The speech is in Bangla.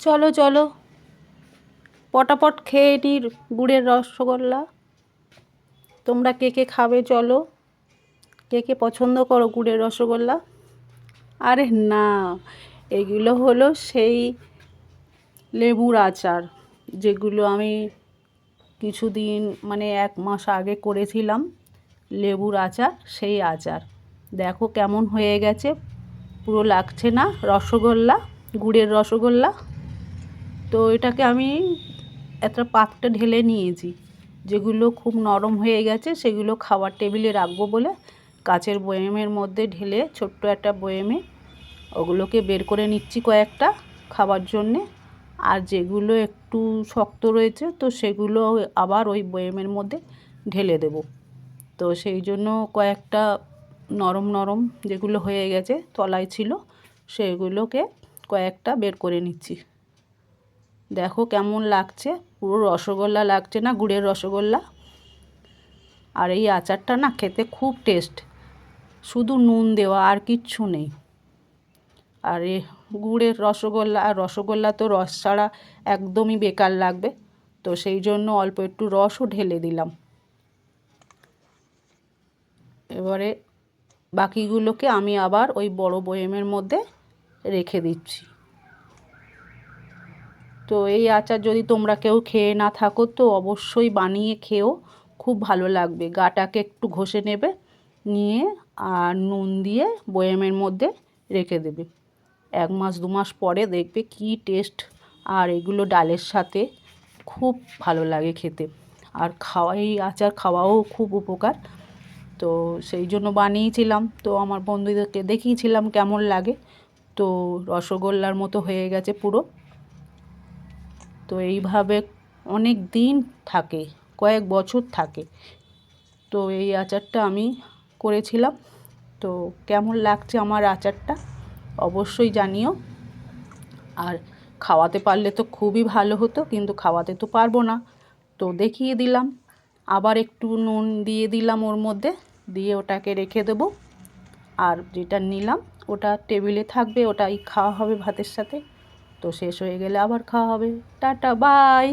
চলো চলো পটাপট খেয়ে নি গুড়ের রসগোল্লা। তোমরা কে কে খাবে চলো, কে কে পছন্দ করো গুড়ের রসগোল্লা? আরে না, এগুলো হলো সেই লেবুর আচার, যেগুলো আমি কিছুদিন মানে 1 মাস আগে করেছিলাম। লেবুর আচার, সেই আচার দেখো কেমন হয়ে গেছে, পুরো লাগছে না রসগোল্লা, গুড়ের রসগোল্লা। তো এটাকে আমি একটা পাত্রে ঢেলে নিয়েছি, যেগুলো খুব নরম হয়ে গেছে সেগুলো খাওয়ার টেবিলে রাখবো বলে কাচের বয়ামের মধ্যে ঢেলে, ছোট্ট একটা বয়ামে ওগুলোকে বের করে নিচ্ছি কয়েকটা খাবার জন্যে। আর যেগুলো একটু শক্ত রয়েছে তো সেগুলো আবার ওই বয়ামের মধ্যে ঢেলে দেব। তো সেই জন্য কয়েকটা নরম নরম যেগুলো হয়ে গেছে তলায় ছিল সেগুলোকে কয়েকটা বের করে নিচ্ছি। দেখো কেমন লাগছে, পুরো রসগোল্লা লাগছে না, গুড়ের রসগোল্লা। আর এই আচারটা না খেতে খুব টেস্ট, শুধু নুন দেওয়া আর কিচ্ছু নেই। আর এ গুড়ের রসগোল্লা, আর রসগোল্লা তো রস ছাড়া একদমই বেকার লাগবে, তো সেই জন্য অল্প একটু রসও ঢেলে দিলাম। এবারে বাকিগুলোকে আমি আবার ওই বড় বয়ামের মধ্যে রেখে দিচ্ছি। তো এই আচার যদি তোমরা কেউ খেয়ে না থাকো তো অবশ্যই বানিয়ে খেও, খুব ভালো লাগবে। গাটাকে একটু ঘষে নেবে, নিয়ে আর নুন দিয়ে বয়ামের মধ্যে রেখে দেবে। 1 মাস 2 মাস পরে দেখবে কি টেস্ট, আর এগুলো ডালের সাথে খুব ভালো লাগে খেতে। আর এই আচার খাওয়াও খুব উপকার। তো সেই জন্য বানিয়েছিলাম, তো আমার বন্ধুদেরকে দেখিয়েছিলাম কেমন লাগে। তো রসগোল্লার মতো হয়ে গেছে পুরো। তো এইভাবে অনেক দিন থাকে, কয়েক বছর থাকে। তো এই আচারটা আমি করেছিলাম। তো কেমন লাগছে আমার আচারটা অবশ্যই জানিও। আর খাওয়াতে পারলে তো খুবই ভালো হতো, কিন্তু খাওয়াতে তো পারবো না, তো দেখিয়ে দিলাম। আবার একটু নুন দিয়ে দিলাম ওর মধ্যে, দিয়ে ওটাকে রেখে দেবো। আর যেটা নিলাম ওটা টেবিলে থাকবে, ওটাই খাওয়া হবে ভাতের সাথে। তো শেষ হয়ে গেলে আবার খাওয়া হবে। Tata, by.